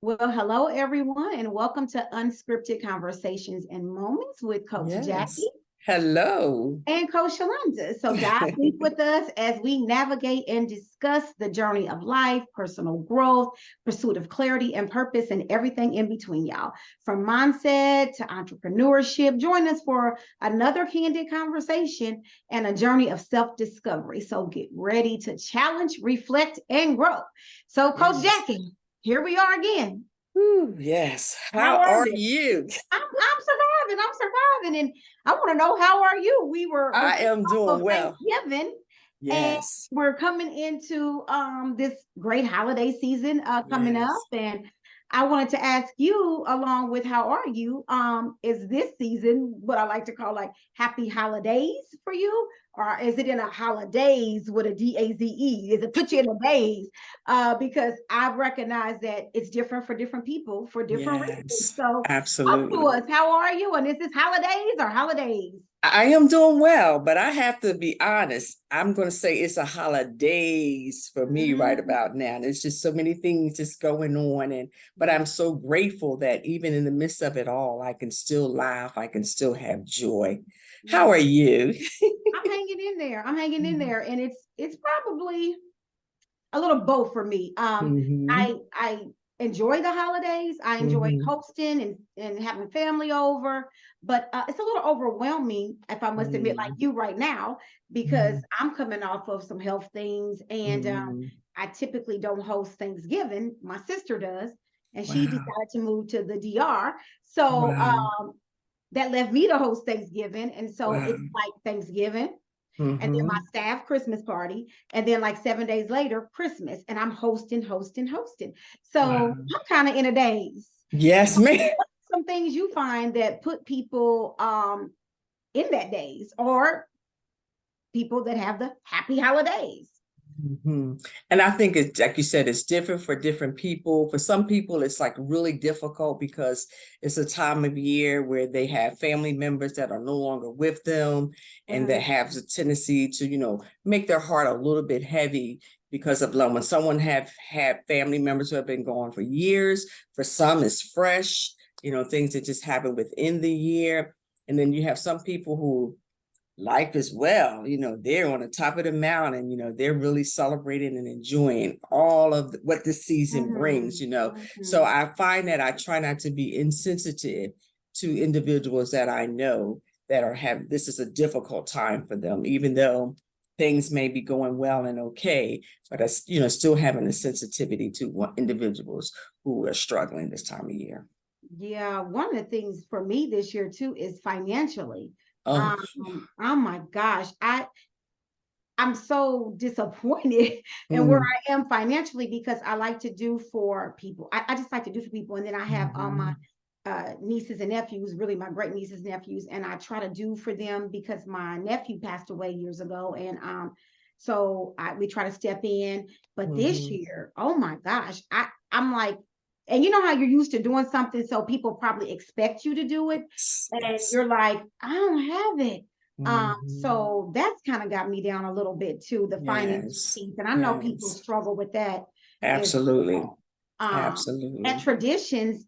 Well, hello everyone, and welcome to Unscripted Conversations and Moments with Coach Jackie Yes. Hello. and Coach Shalonda. So dive deep with us as we navigate and discuss the journey of life, personal growth, pursuit of clarity and purpose, and everything in between, y'all. From mindset to entrepreneurship, join us for another candid conversation and a journey of self-discovery. So get ready to challenge, reflect, and grow. So, Coach Yes. Jackie, here we are again. Ooh, yes. How How are are you? you? I'm surviving. I'm surviving. And I want to know, how are you? We're I coming am off doing of well. Thanksgiving, and Yes. we're coming into this great holiday season coming up. Yes. And I wanted to ask you, along with how are you? Is this season what I like to call like happy holidays for you? Or is it in a holidays with a DAZE? Is it put you in a daze? Because I've recognized that it's different for different people for different reasons. Yes. So talk to Absolutely. us. How are you? And is this holidays or holidays? I am doing well, but I have to be honest. I'm going to say it's a holidays for me right Mm. about now. There's just so many things just going on, but I'm so grateful that even in the midst of it all, I can still laugh. I can still have joy. How are Yeah. you? I'm hanging in there. I'm hanging in there. And it's probably a little both for me. Mm-hmm. I enjoy the holidays. I enjoy Mm-hmm. hosting and having family over, but it's a little overwhelming, if I must admit, like Mm-hmm. you right now, because I'm coming off of some health things, and Mm-hmm. I typically don't host Thanksgiving. My sister does, and she Wow. decided to move to the DR. So Wow. that left me to host Thanksgiving, and so Wow. it's like Thanksgiving and then my Mm-hmm. staff Christmas party, and then like 7 days later, Christmas, and I'm hosting. So Wow. I'm kind of in a daze. Yes, ma'am. What are some things you find that put people in that daze, or people that have the happy holidays? Mm-hmm. And I think it's like you said, it's different for different people. For some people, it's like really difficult because it's a time of year where they have family members that are no longer with them and that Mhm. have a tendency to, make their heart a little bit heavy because of love. When someone have had family members who have been gone for years, for some it's fresh, things that just happen within the year. And then you have some people who life as well. They're on the top of the mountain, they're really celebrating and enjoying all of what this season brings, Mhm. So Mhm. I find that I try not to be insensitive to individuals that I know that this is a difficult time for them, even though things may be going well and okay, but I, still having a sensitivity to individuals who are struggling this time of year. Yeah, one of the things for me this year too is financially. Oh, Oh my gosh, I'm so disappointed in where mm, I am financially, because I like to do for people. I just like to do for people. And then I have my mhm, nieces and nephews, really my great nieces and nephews, and I try to do for them because my nephew passed away years ago. And we try to step in. But this mhm. year, oh my gosh, I'm like, and you know how you're used to doing something, so people probably expect you to do it. Yes, And yes. you're like, I don't have it. Mhm. So that's kind of got me down a little bit too, the financial Yes, piece. And I know people yes, struggle with that as absolutely, well. And absolutely. traditions,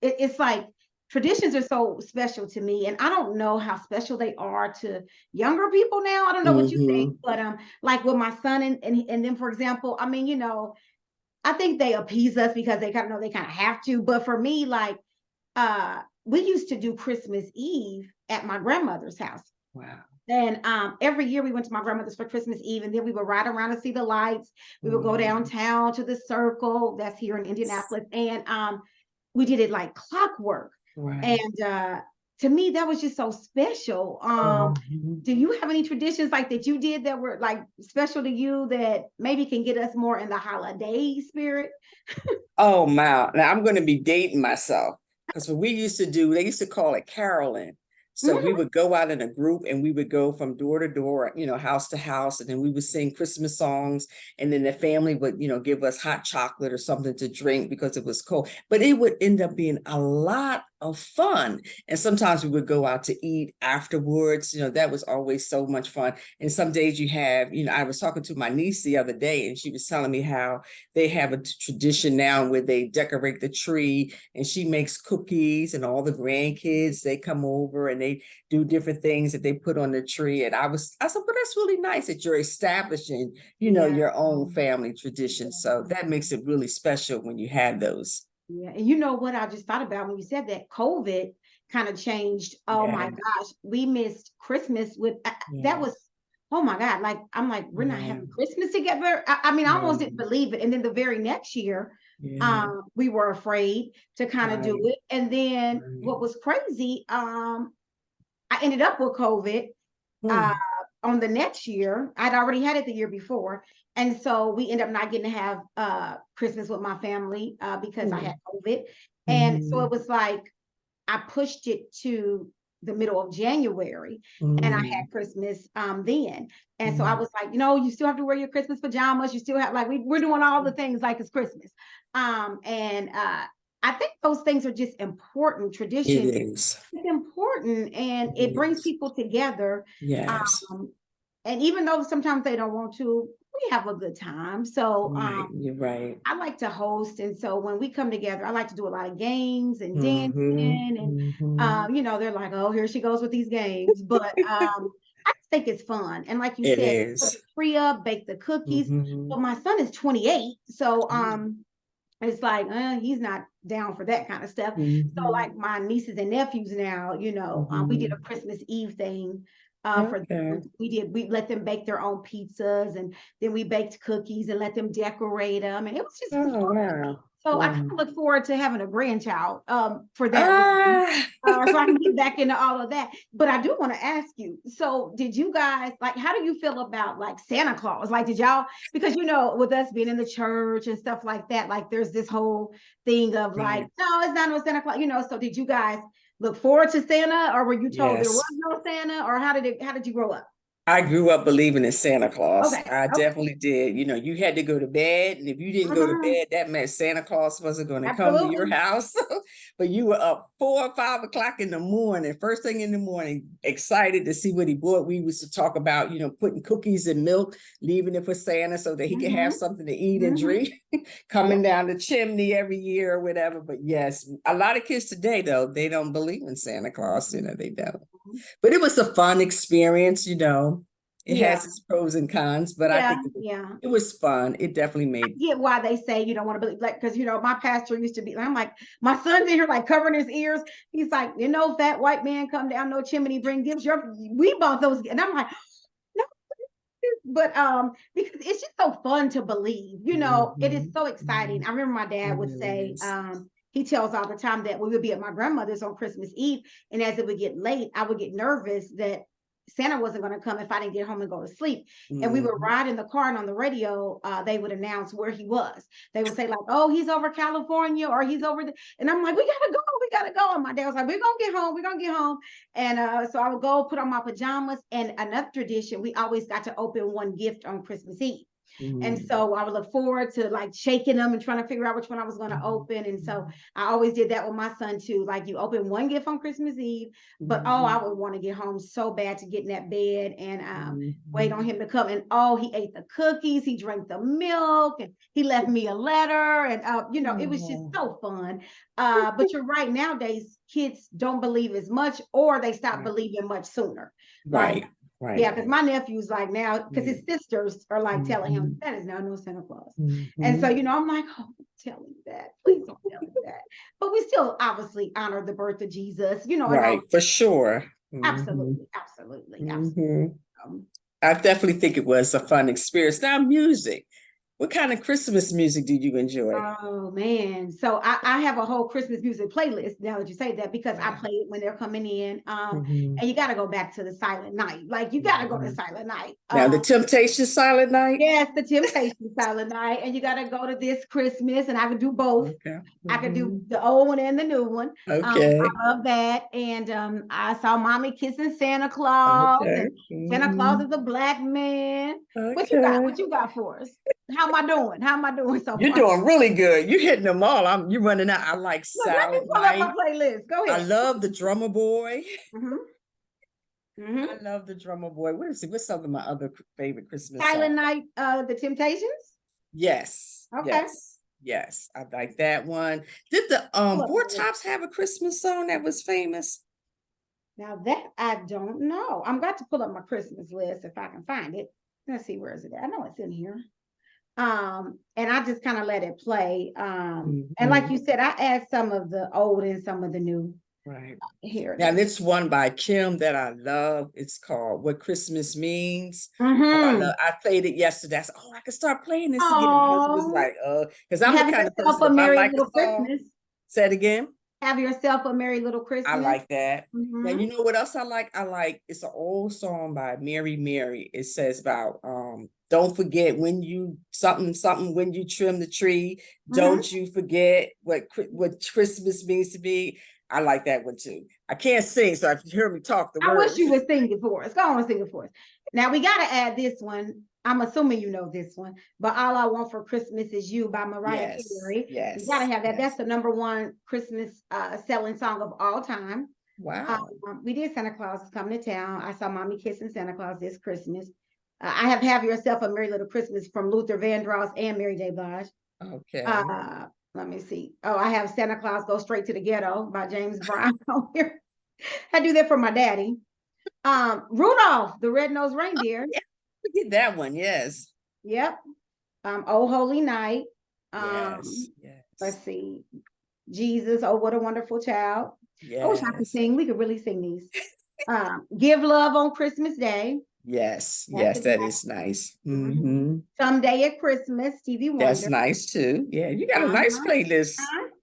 it's like traditions are so special to me. And I don't know how special they are to younger people now. I don't know what you think, Hmm. but like with my son and then, for example, I mean, I think they appease us because they kind of know they kind of have to. But for me, like we used to do Christmas Eve at my grandmother's house. Wow. And every year we went to my grandmother's for Christmas Eve, and then we would ride around to see the lights. We would go Mhm. downtown to the Circle that's here in Indianapolis, and we did it like clockwork. Right. And to me, that was just so special. Mhm. Do you have any traditions like that you did that were like special to you that maybe can get us more in the holiday spirit? Oh, wow. Now I'm going to be dating myself because what we used to do, they used to call it caroling. So we Mhm. would go out in a group and we would go from door to door, house to house, and then we would sing Christmas songs. And then the family would, give us hot chocolate or something to drink because it was cold. But it would end up being a lot of fun. And sometimes we would go out to eat afterwards. That was always so much fun. And some days you have, I was talking to my niece the other day, and she was telling me how they have a tradition now where they decorate the tree, and she makes cookies, and all the grandkids, they come over and they do different things that they put on the tree. And I said, but that's really nice that you're establishing, your own family tradition. So that makes it really special when you have those. Yeah, and you know what I just thought about when you said that COVID kind of changed. Oh my gosh, we missed Christmas with that was, oh my God, like I'm like, we're not having Christmas together. I mean, I almost didn't believe it. And then the very next year, we were afraid to kind of do it. And then what was crazy, I ended up with COVID on the next year. I'd already had it the year before. And so we ended up not getting to have Christmas with my family because I had COVID. And so it was like I pushed it to the middle of January and I had Christmas then. And so I was like, you still have to wear your Christmas pajamas. You still have like we're doing all the things like it's Christmas. I think those things are just important. Tradition is important, and it brings people together. Yes. And even though sometimes they don't want to, we have a good time. So you're right. I like to host. And so when we come together, I like to do a lot of games and dancing. And they're like, oh, here she goes with these games. But I just think it's fun. And like you said, put the tree up, bake the cookies. But my son is 28. So it's like, he's not down for that kind of stuff. So like my nieces and nephews now, we did a Christmas Eve thing for them. We let them bake their own pizzas, and then we baked cookies and let them decorate them. And it was just fun. Wow. So I kind of look forward to having a grandchild for that reason, so I can get back into all of that. But I do want to ask you, so did you guys, like, how do you feel about like Santa Claus? Like, did y'all, because with us being in the church and stuff like that, like there's this whole thing of like, no, it's not no Santa Claus, so did you guys look forward to Santa, or were you told there was no Santa, or how did you grow up? I grew up believing in Santa Claus. I definitely did. You had to go to bed, and if you didn't go to bed, that meant Santa Claus wasn't going to come to your house. But you were up 4 or 5 o'clock in the morning, first thing in the morning, excited to see what he bought. We used to talk about, putting cookies in milk, leaving it for Santa so that he could have something to eat and drink, coming down the chimney every year or whatever. But yes, a lot of kids today, though, they don't believe in Santa Claus. They don't. But it was a fun experience, It has its pros and cons, but I think it was fun. It definitely made. I get why they say you don't want to believe, like, because my pastor used to be. I'm like, my son's in here like covering his ears. He's like, fat white man come down no chimney, bring gifts. We bought those, and I'm like, no, but because it's just so fun to believe. It is so exciting. I remember my dad would say, he tells all the time that we would be at my grandmother's on Christmas Eve, and as it would get late, I would get nervous that Santa wasn't going to come if I didn't get home and go to sleep. And we would ride in the car, and on the radio, they would announce where he was. They would say like, oh, he's over California, or he's over there. And I'm like, we got to go. And my dad was like, we're going to get home. And so I would go put on my pajamas. And another tradition, we always got to open one gift on Christmas Eve. And so I would look forward to like shaking them and trying to figure out which one I was going to open. And so I always did that with my son too. Like, you open one gift on Christmas Eve, but I would want to get home so bad to get in that bed and wait on him to come. And he ate the cookies, he drank the milk, and he left me a letter. And it was just so fun. But you're right, nowadays kids don't believe as much, or they stop believing much sooner. Right. Right. Yeah, because my nephew's like now, because his sisters are like telling him that is now no Santa Claus. And so, I'm like, oh, don't tell him that. Please don't tell him that. But we still obviously honor the birth of Jesus, Right, for sure. Absolutely. I definitely think it was a fun experience. Now, music. What kind of Christmas music did you enjoy? Oh, man. So I have a whole Christmas music playlist now that you say that, because I play it when they're coming in. And you got to go back to the Silent Night. Like, you got to go to Silent Night. Now, the Temptation Silent Night? Yes, the Temptation Silent Night. And you got to go to This Christmas. And I could do both. I could do the old one and the new one. I love that. And I saw Mommy Kissing Santa Claus. And Santa Claus is a black man. What you got for us? How am I doing? How am I doing so You're far? doing really good. You're hitting them all. You're running out. I like Look, let me Silent pull up my Night. playlist. Go I ahead. love the Drummer Boy. Mm-hmm. I Mm-hmm. love the Drummer Boy. What's some of my other favorite Christmas songs? Silent Night, The Temptations. Yes, Okay. yes, yes. I like that one. Did the Pull up Four my list. Tops have a Christmas song that was famous? Now that I don't know. I'm about to pull up my Christmas list if I can find it. Let's see, where is it at? I know it's in here. And I just kind of let it play. And like Mhm. you said, I add some of the old and some of the new. Right. Here it Now, is. this one by Kim that I love. It's called What Christmas Means. Oh, Mm-hmm. I played it yesterday. I said, oh, I can start playing this again. My husband was Oh, like, because I'm the have kind of yourself person, a if I merry like a little song, Christmas. say it again. Have yourself a merry little I Christmas. like that. Now, Mm-hmm. you know what else I like? I like, it's an old song by Mary Mary. It says about don't forget when you something when you trim the tree, Mm-hmm. don't you forget what Christmas means to me. I like that one too. I can't sing, so if you hear me talk the I wish words. you would sing it for us. Go on and sing it for us. Now we got to add this one. I'm assuming you know this one, but All I Want for Christmas Is You by Mariah Yes, Carey. We got to yes, have that. That's yes. the #1 Christmas selling song of all time. Wow. We did Santa Claus is Coming to Town. I saw Mommy Kissing Santa Claus this Christmas. I have Yourself a Merry Little Christmas from Luther Vandross and Mary J. Blige. Okay. Let me see. Oh, I have Santa Claus Go Straight to the Ghetto by James Brown on here. I do that for my daddy. Rudolph, the Red-Nosed Reindeer. Yeah, we did that one. Yes. Yep. Oh Holy Night. Yes. Let's Yes. see. Jesus, Oh What a Wonderful Child. I wish I could Yes. sing. We could really sing these. Give Love on Christmas Day. Yes. That's Yes. a That good is nice. one. Hmm. Someday at Christmas, Stevie That's Wonder. nice too. Yeah, you got a nice Uh-huh. playlist.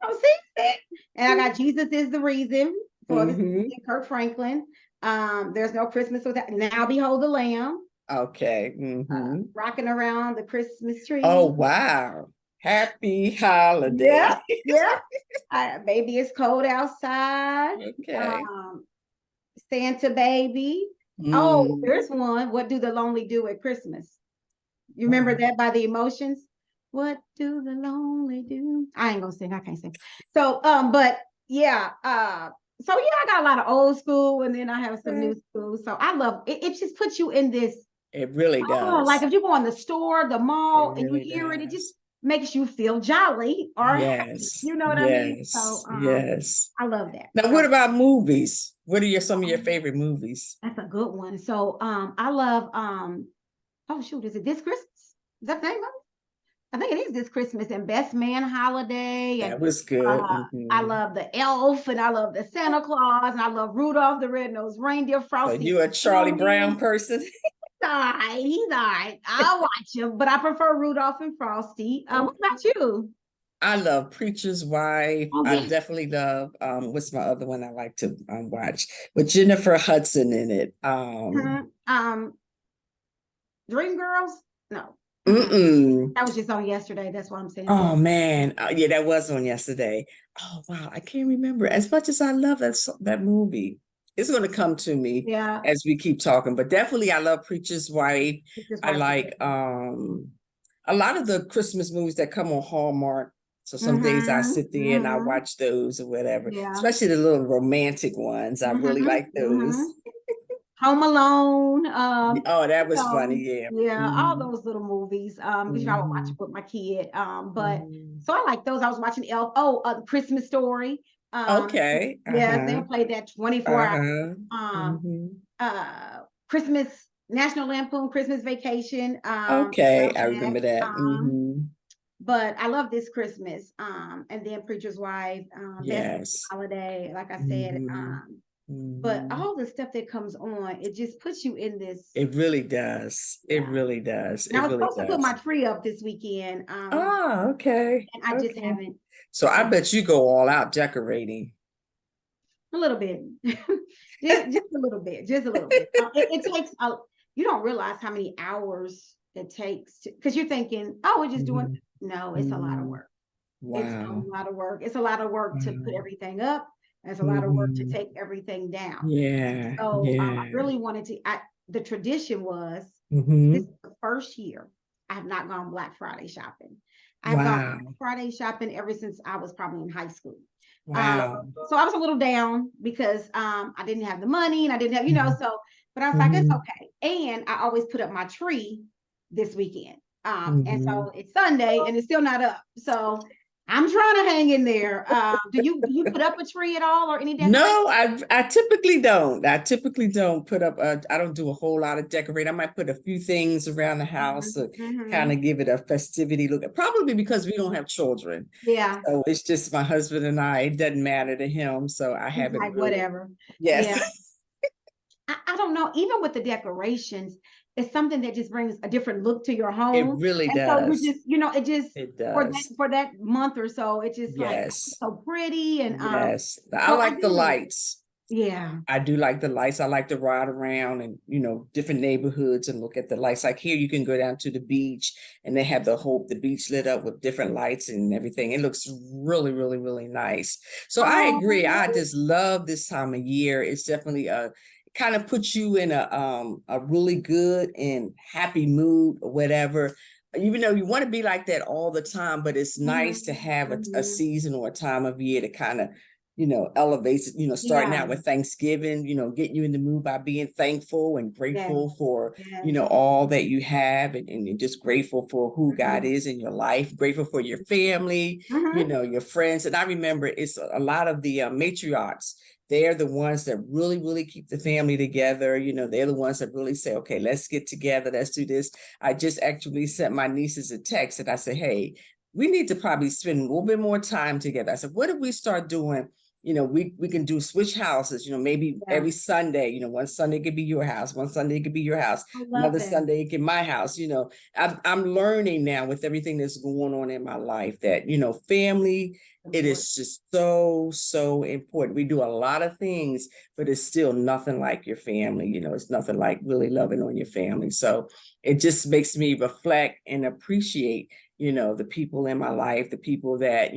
Oh, see? And I got Jesus is the Reason for the Hmm. Kirk Franklin. There's no Christmas without Now Behold the Lamb. Okay. Hmm. Rocking around the Christmas Oh, tree. wow. Happy holiday. Yeah, yeah. Baby, it's cold outside. Okay. Um, Santa Baby. Oh, Mm. there's one. What do the lonely do at Christmas? You remember Wow. that by the Emotions? What do the lonely do? I ain't gonna sing. I can't sing. So, but yeah. So yeah, I got a lot of old school, and then I have some Okay. new school. So I love it. It just puts you in this. It really Oh, like does. if you go in the store, the It mall, and you really hear it, it just does. makes you feel jolly or happy. Yes. You know what I mean? So Yes. Yes. I love that. Now, what So about movies? What are some of your um, favorite movies? that's a good one. So I love oh shoot, is it This Christmas? Is that the name of it? I think it is This Christmas and Best Man Holiday. And That was good. I Hmm. love the Elf and I love the Santa Claus and I love Rudolph the Red-Nosed Reindeer, So Frosty you a the Charlie Snowman. Brown person? All right, he's all right. I'll watch him, but I prefer Rudolph and Frosty. What about you? I love Preacher's Wife. Oh I yeah. definitely love what's my other one I like to watch with Jennifer Hudson in it. Mhm. Dream Girls? No. Mm-mm. Mm-mm. That was just on yesterday. That's what I'm saying. Oh man. Yeah, that was on yesterday. Oh wow, I can't remember. As much as I love that movie, it's going to come to me Yeah. as we keep talking. But definitely, I love Preacher's Wife. It's just I like like a lot of the Christmas movies that come on Hallmark. So some days I mm-hmm, sit there and I mm-hmm, watch those or whatever, yeah. especially the little romantic ones. I really Mm-hmm, like mm-hmm. those. Home Alone. Oh, that was funny. So Yeah. yeah, all Mhm. those little movies. Because I would watch it Mhm. with my kid. But Mhm. so I like those. I was watching Elf. Oh, Christmas Story. Um, Okay. yes, they'll Uh-huh. play that 24 hours. Uh-huh. Um, Mhm. Christmas National Lampoon Christmas Vacation. Okay, Love I that. remember that. Mhm. But I love This Christmas. And then Preacher's Wife. Best Yes. Holiday. Like I said. Mhm. But Mhm. all the stuff that comes on, it just puts you in this. It really does. It Yeah. really does. And I It was really supposed to put my does. tree up this weekend. Oh, okay. And I just Okay. haven't. So I So bet you go all out decorating. a little bit. Just a little bit. Just a little bit. It takes you don't realize how many hours it takes because you're thinking, oh, we're just doing. Mhm. No, it's a lot of Mhm. work. It's a Wow. lot of work. It's a lot of work to put Wow. everything up. It's a lot of work to Mhm. take everything down. Yeah. So I Yeah. really wanted to. The tradition was this Mhm. is the first year. I have not gone Black Friday shopping. I've gone Wow. Black Friday shopping ever since I was probably in high school. Wow. So I was a little down because I didn't have the money and I didn't have, Mhm. so, but I was like, it's Mhm. okay. And I always put up my tree this weekend. And Mhm. so it's Sunday and it's still not up. So I'm trying to hang in there. Do you put up a tree at all or any decoration? No, I typically don't. I typically don't put up I don't do a whole lot of decorating. I might put a few things around the house to kind of give it a festivity look. Probably because we don't have children. Yeah. So it's just my husband and I. It doesn't matter to him. So I He's haven't like, really. whatever. Yes. Yeah. I don't know, even with the decorations, it's something that just brings a different look to your It home. really And so you're does. just, it just It for that does. for that month or so, it's just like Yes. so pretty. And Yes. I so I like the do. lights. Yeah. I do like the lights. I like to ride around and, different neighborhoods and look at the lights. Like here, you can go down to the beach and they have the beach lit up with different lights and everything. It looks really, really, really nice. So I agree. I Oh, just love this time of year. It's definitely kind of puts you in a really good and happy mood or whatever. Even though you want to be like that all the time, but it's nice to have a season or a time of year to kind of elevates, starting yeah. out with Thanksgiving, getting you in the mood by being thankful and Yes. grateful for, Yes. all that you have and you're just grateful for who God Mhm. is in your life, grateful for your family, Mhm. your friends. And I remember it's a lot of the matriarchs. They're the ones that really, really keep the family together. They're the ones that really say, okay, let's get together. Let's do this. I just actually sent my nieces a text and I said, hey, we need to probably spend a little bit more time together. I said, what if we start doing we can do switch houses, maybe Yeah. every Sunday, one Sunday it could be your house, one Sunday it could be your house, I love another that. Sunday it could be my house. I'm learning now with everything that's going on in my life that, family, it is just so, so important. We do a lot of things, but it's still nothing like your family. It's nothing like really loving on your family. So it just makes me reflect and appreciate the people in my life, the people that,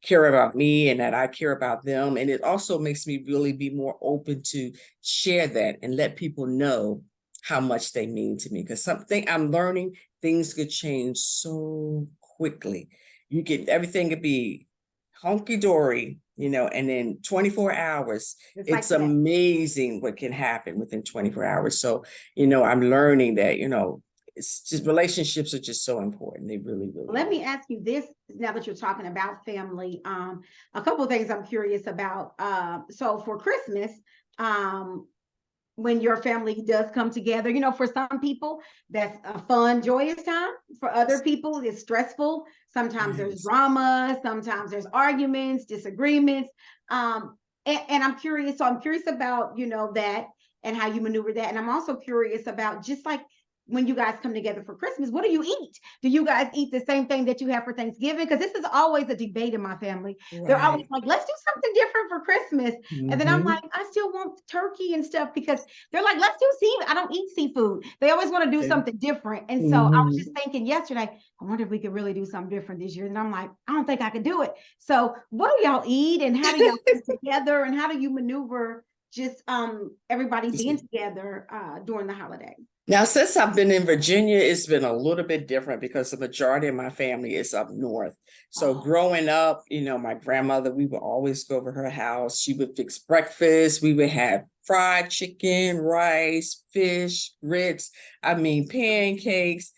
care about me and that I care about them. And it also makes me really be more open to share that and let people know how much they mean to me. Because something I'm learning, things could change so quickly. Everything could be honky-dory, and then 24 hours, It's like it's that. amazing what can happen within 24 hours. So, I'm learning that, it's just relationships are just so important. They really, really Let are. me ask you this now that you're talking about family. A couple of things I'm curious about. So for Christmas, um, when your family does come together, for some people, that's a fun, joyous time. For other people, it's stressful. Sometimes there's Yes. drama, sometimes there's arguments, disagreements. And I'm curious. So I'm curious about, that and how you maneuver that. And I'm also curious about just like when you guys come together for Christmas, what do you eat? Do you guys eat the same thing that you have for Thanksgiving? Because this is always a debate in my family. They're always Right. like, let's do something different for Christmas. And then I'm Mm-hmm. like, I still want turkey and stuff because they're like, let's do seafood. I don't eat seafood. They always want to do something different. And so I was Mm-hmm. just thinking yesterday, I wonder if we could really do something different this year. And I'm like, I don't think I could do it. So what do y'all eat and how do y'all come together and how do you maneuver just everybody being together during the holiday? Now, since I've been in Virginia, it's been a little bit different because the majority of my family is up north. So Oh, growing up, my grandmother, we would always go over her house. She would fix breakfast. We would have fried chicken, rice, fish, grits, pancakes.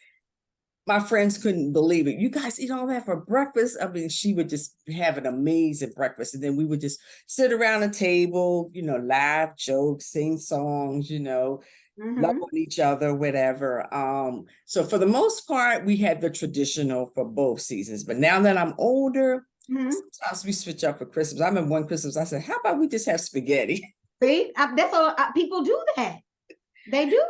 My friends couldn't believe it. You guys eat all that for breakfast? She would just have an amazing breakfast. And then we would just sit around a table, laugh, joke, sing songs, love mm-hmm. on each other, whatever. So for the most part, we had the traditional for both seasons. But now that I'm older, Mm-hmm. sometimes we switch up for Christmas. I remember one Christmas, I said, how about we just have spaghetti? See, that's all people do that. They do.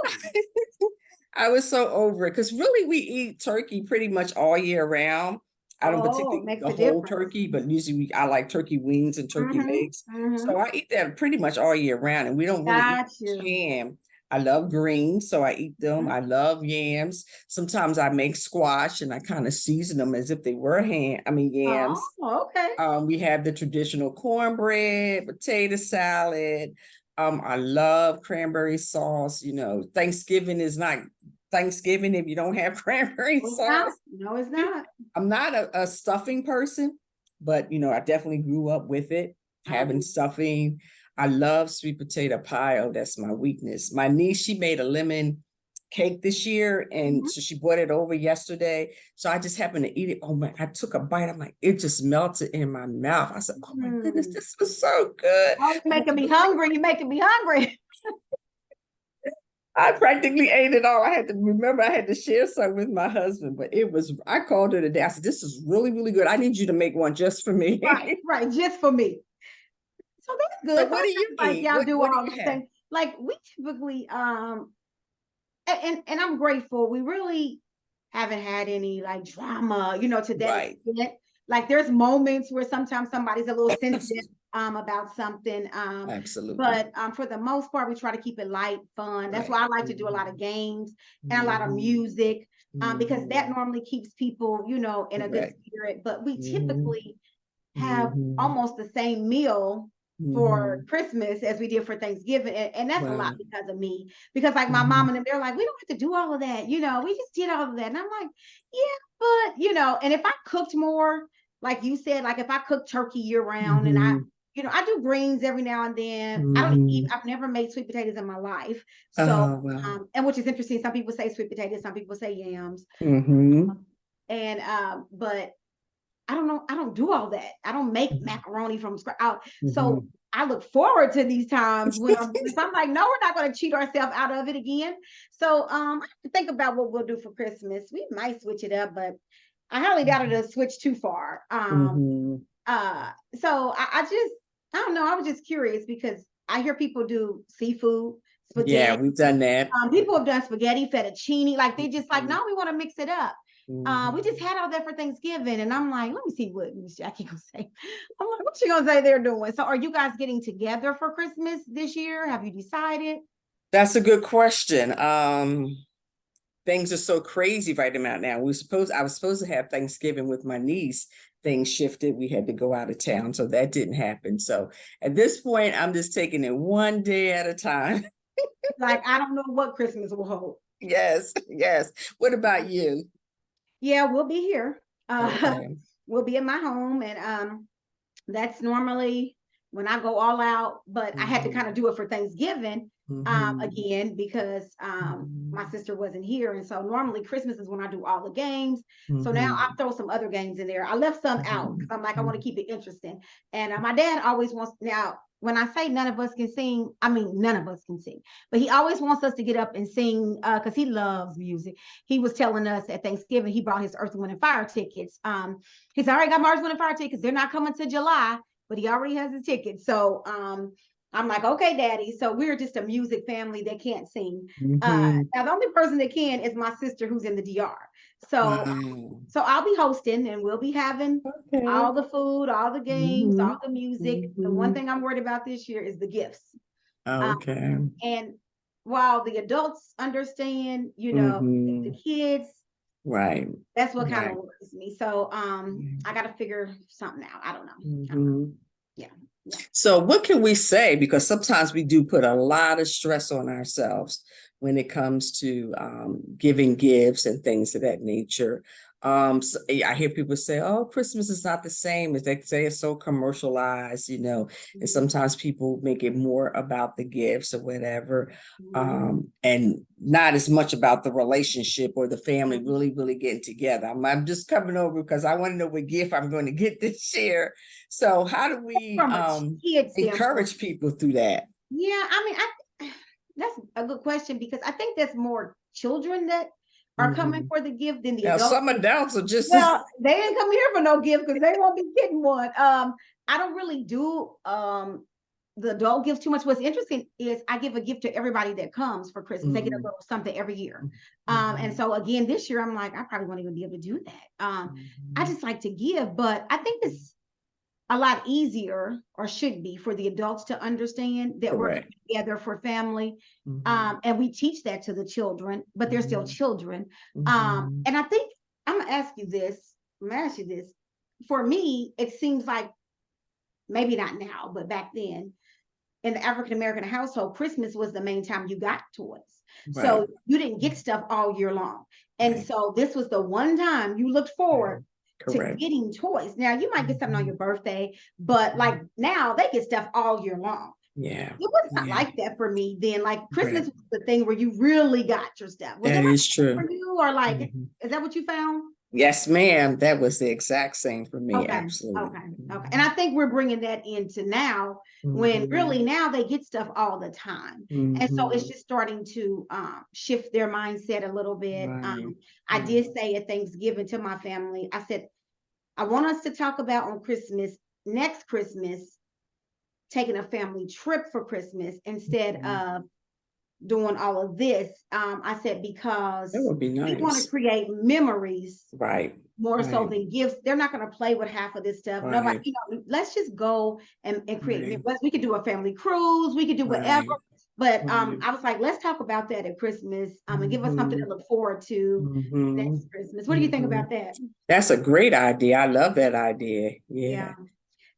I was so over it because really we eat turkey pretty much all year round. I don't Oh, it particularly eat makes the a whole difference. turkey, but usually I like turkey wings and turkey Mm-hmm. legs. Mm-hmm. So I eat that pretty much all year round, and we don't really eat Got you. ham. I love greens, so I eat them. Mm-hmm. I love yams. Sometimes I make squash and I kind of season them as if they were Oh, yams. okay. We have the traditional cornbread, potato salad. I love cranberry sauce. Thanksgiving is not Thanksgiving if you don't have cranberry No, it's not. sauce. No, it's not. I'm not a stuffing person, but I definitely grew up with it, having stuffing. I love sweet potato pie. Oh, that's my weakness. My niece, she made a lemon cake this year, and so she brought it over yesterday. So I just happened to eat it. Oh man, I took a bite. I'm like, it just melted in my mouth. I said, oh my goodness, this was so good. Oh, you're making me hungry. You're making me hungry. I practically ate it all. I had to remember I had to share some with my husband, but I called her today. I said, this is really, really good. I need you to make one just for me. Right, just for me. So that's good. So what do you eat? Y'all do what all do you the have? things. Like we typically and I'm grateful. We really haven't had any like drama, to that Right. extent. Like there's moments where sometimes somebody's a little sensitive about something. Absolutely. But for the most part, we try to keep it light, fun. That's why I like to do a lot of games and a lot of music, because that normally keeps people, in a good spirit. But we typically have almost the same meal for Christmas as we did for Thanksgiving. And that's a lot because of me. Because like my mom and them, they're like, we don't have to do all of that. We just did all of that. And I'm like, yeah, but and if I cooked more, like you said, like if I cook turkey year round and I do greens every now and then. I've never made sweet potatoes in my life. So, Wow. and which is interesting. Some people say sweet potatoes, some people say yams. But I don't know. I don't do all that. I don't make macaroni from scratch. So I look forward to these times when I'm like, no, we're not going to cheat ourselves out of it again. So I have to think about what we'll do for Christmas. We might switch it up, but I highly doubt it'll switch too far. So I don't know. I was just curious because I hear people do seafood, spaghetti. Yeah, we've done that. People have done spaghetti, fettuccine. Like they just like, no, we want to mix it up. We just had all that for Thanksgiving, and I'm like, let me see what Miss Jackie gonna say. I'm like, what you gonna say they're doing? So, are you guys getting together for Christmas this year? Have you decided? That's a good question. Things are so crazy right about now. I was supposed to have Thanksgiving with my niece. Things shifted. We had to go out of town, so that didn't happen. So at this point, I'm just taking it one day at a time. Like, I don't know what Christmas will hold. Yes. What about you? Yeah, we'll be here. Okay. We'll be in my home, and that's normally when I go all out. But I had to kind of do it for Thanksgiving again because my sister wasn't here, and so normally Christmas is when I do all the games. So now I throw some other games in there. I left some out because I'm like, I want to keep it interesting. And my dad always wants now. When I say none of us can sing, I mean none of us can sing, but he always wants us to get up and sing because he loves music. He was telling us at Thanksgiving he brought his Earth, Wind, and Fire tickets. He's already got my Earth, Wind, and Fire tickets. They're not coming to July, but he already has his tickets. So I'm like, okay, Daddy. So we're just a music family that can't sing. Now the only person that can is my sister who's in the DR. So I'll be hosting and we'll be having all the food, all the games, all the music. The one thing I'm worried about this year is the gifts. Okay. And while the adults understand, the kids, Right. that's what kind of worries me. So I got to figure something out. I don't know. Yeah. So what can we say? Because sometimes we do put a lot of stress on ourselves when it comes to giving gifts and things of that nature. So I hear people say, oh, Christmas is not the same as they say it's so commercialized, and sometimes people make it more about the gifts or whatever, and not as much about the relationship or the family really, really getting together. I'm just coming over because I want to know what gift I'm going to get this year. So how do we encourage people through that? Yeah, I mean, that's a good question because I think that's more children that are coming for the gift than the adults. Some adults are just they didn't come here for no gift because they won't be getting one. I don't really do the adult gifts too much. What's interesting is I give a gift to everybody that comes for Christmas. They get a little something every year. And so again, this year I'm like, I probably won't even be able to do that. I just like to give, but I think it's a lot easier, or should be, for the adults to understand that we're together for family. And we teach that to the children, but they're still children. And I think I'm gonna ask you this. For me, it seems like maybe not now, but back then, in the African American household, Christmas was the main time you got toys. Right. So you didn't get stuff all year long. And Right. so this was the one time you looked forward to Correct. getting toys. Now you might get something on your birthday, but like now they get stuff all year long. Yeah. It was not Yeah. like that for me then. Like Christmas Correct. was the thing where you really got your stuff. Was That it like is that for true. you, or like Mhm. is that what you found? Yes, ma'am. That was the exact same for me. Okay, Absolutely. okay. And I think we're bringing that into now when really now they get stuff all the time. And so it's Mhm. just starting to shift their mindset a little bit. Right. I Right. did say at Thanksgiving to my family, I said, I want us to talk about on Christmas, next Christmas, taking a family trip for Christmas instead Mhm. of doing all of this. I said, That because would be we want to nice. create memories Right. more so Right. than gifts. They're not going to play with half of this stuff. Nobody, Right. you know, let's just go and create Right. memories. We could do a family cruise, we could do whatever. Right. But Right. I was like, let's talk about that at Christmas and give us something to Mhm. look forward to Mhm. next Christmas. What do you think Mhm. about that? That's a great idea. I love that idea. Yeah, Yeah. yeah.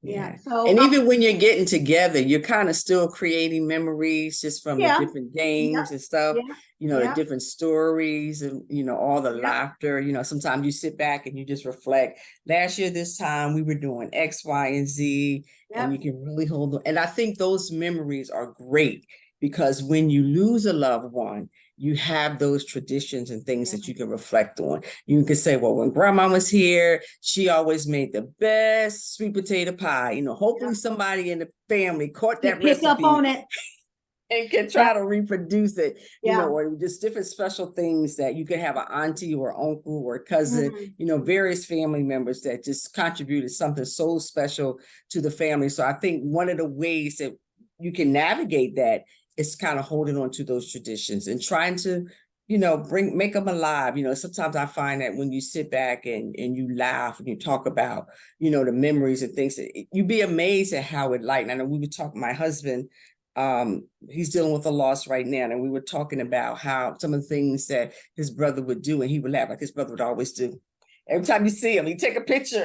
Yeah. So And even when you're getting together, you're kind of still creating memories just from the yeah, different yeah, games and stuff, yeah, the yeah, different stories and, all the yeah, laughter. Sometimes you sit back and you just reflect. Last year, this time we were doing X, Y, and Z, and yeah. you can really hold on. And I think those memories are great because when you lose a loved one, you have those traditions and things that you can reflect on. You can say, well, when grandma was here, she always made the best sweet potato pie. Hopefully somebody in the family caught You that pick up recipe on it. and can Yeah, try to reproduce it, yeah. or just different special things that you can have an auntie or uncle or cousin, various family members that just contributed something so special to the family. So I think one of the ways that you can navigate that is kind of holding on to those traditions and trying to make them alive. Sometimes I find that when you sit back and you laugh and you talk about the memories and things, you'd be amazed at how it lightened. I know we were talking, my husband, he's dealing with a loss right now, and we were talking about how some of the things that his brother would do, and he would laugh like his brother would always do. Every time you see him, you take a picture,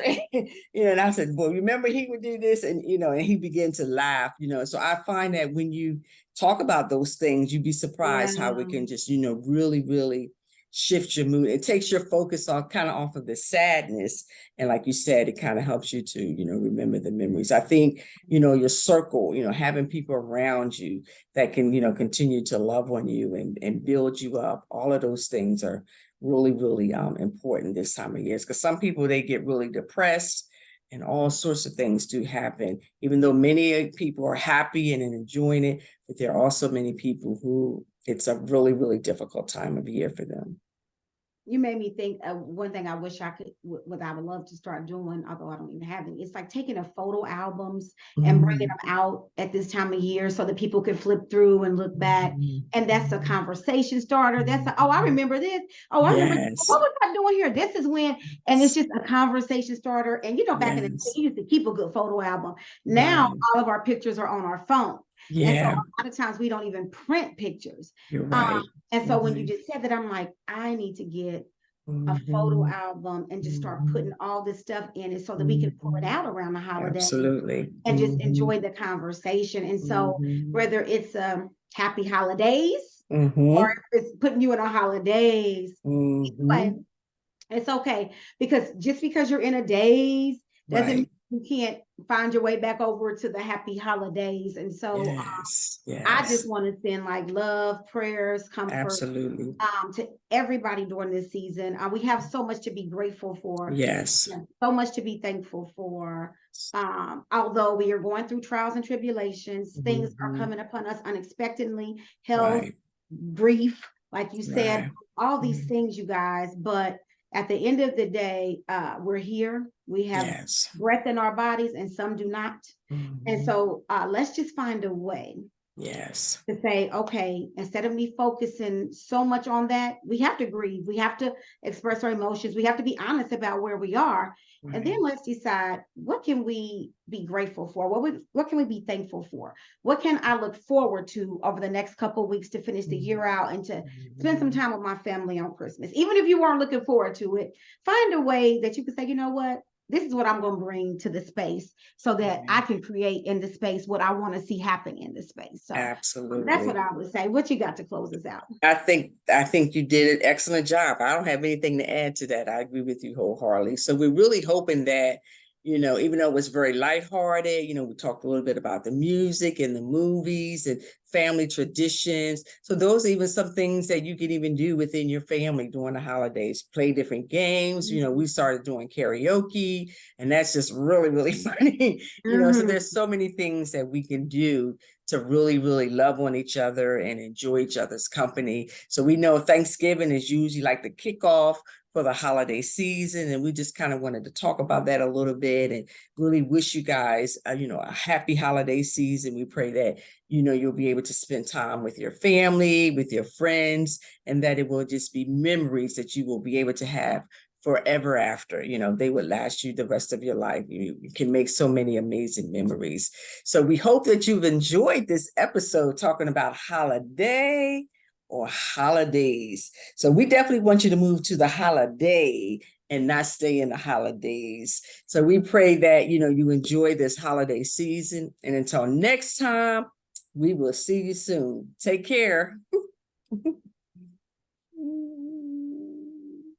and I said, well, remember he would do this, and and he began to laugh, so I find that when you talk about those things, you'd be surprised how it can just really, really shift your mood. It takes your focus on kind of off of the sadness, and like you said, it kind of helps you to remember the memories. I think your circle, having people around you that can continue to love on you and build you up. All of those things are really, really important this time of year, because some people, they get really depressed and all sorts of things do happen, even though many people are happy and enjoying it, but there are also many people who it's a really, really difficult time of year for them. You made me think of one thing I wish I could, what I would love to start doing, although I don't even have any. It's like taking a photo albums and bringing them out at this time of year so that people can flip through and look back. And that's a conversation starter. Oh, I remember this. Oh, I remember this. Yes. What was I doing here? This is when, and it's just a conversation starter. And back in the day, Yes. you used to keep a good photo album. Now all of our pictures are on our phone. And so Yeah. a lot of times we don't even print pictures. You're right. And so when you just said that, I'm like, I need to get a photo album and just start putting all this stuff in it so that we can pull it out around the holiday Absolutely. and just enjoy the conversation. And so whether it's happy holidays or if it's putting you in a holidays, anyway, it's okay, because just because you're in a daze doesn't mean you can't find your way back over to the happy holidays. And so Yes. I just Yes. want to send like love, prayers, comfort Absolutely. to everybody during this season. We have so much to be grateful for. Yes. So much to be thankful for. Although we are going through trials and tribulations, things are coming upon us unexpectedly, health, Right. grief, like you said, Right. all these things, you guys. But at the end of the day, we're here. We have Yes. breath in our bodies and some do not. And so let's just find a way Yes. to say, okay, instead of me focusing so much on that, we have to grieve. We have to express our emotions. We have to be honest about where we are. And then let's decide, what can we be grateful for? What can we be thankful for? What can I look forward to over the next couple of weeks to finish the year out and to spend some time with my family on Christmas? Even if you weren't looking forward to it, find a way that you can say, you know what? this is what I'm going to bring to the space so that I can create in the space what I want to see happen in the space. So Absolutely. that's what I would say. What you got to close us out? I think you did an excellent job. I don't have anything to add to that. I agree with you wholeheartedly. So we're really hoping that, even though it was very lighthearted, we talked a little bit about the music and the movies and family traditions. So those are even some things that you can even do within your family during the holidays, play different games. We started doing karaoke, and that's just really, really funny. So there's so many things that we can do to really, really love on each other and enjoy each other's company. So we know Thanksgiving is usually like the kickoff for the holiday season. And we just kind of wanted to talk about that a little bit and really wish you guys, a happy holiday season. We pray that, you'll be able to spend time with your family, with your friends, and that it will just be memories that you will be able to have forever after. They would last you the rest of your life. You can make so many amazing memories. So we hope that you've enjoyed this episode talking about holiday or holidays. So we definitely want you to move to the holiday and not stay in the holidays. So we pray that, you enjoy this holiday season. And until next time, we will see you soon. Take care.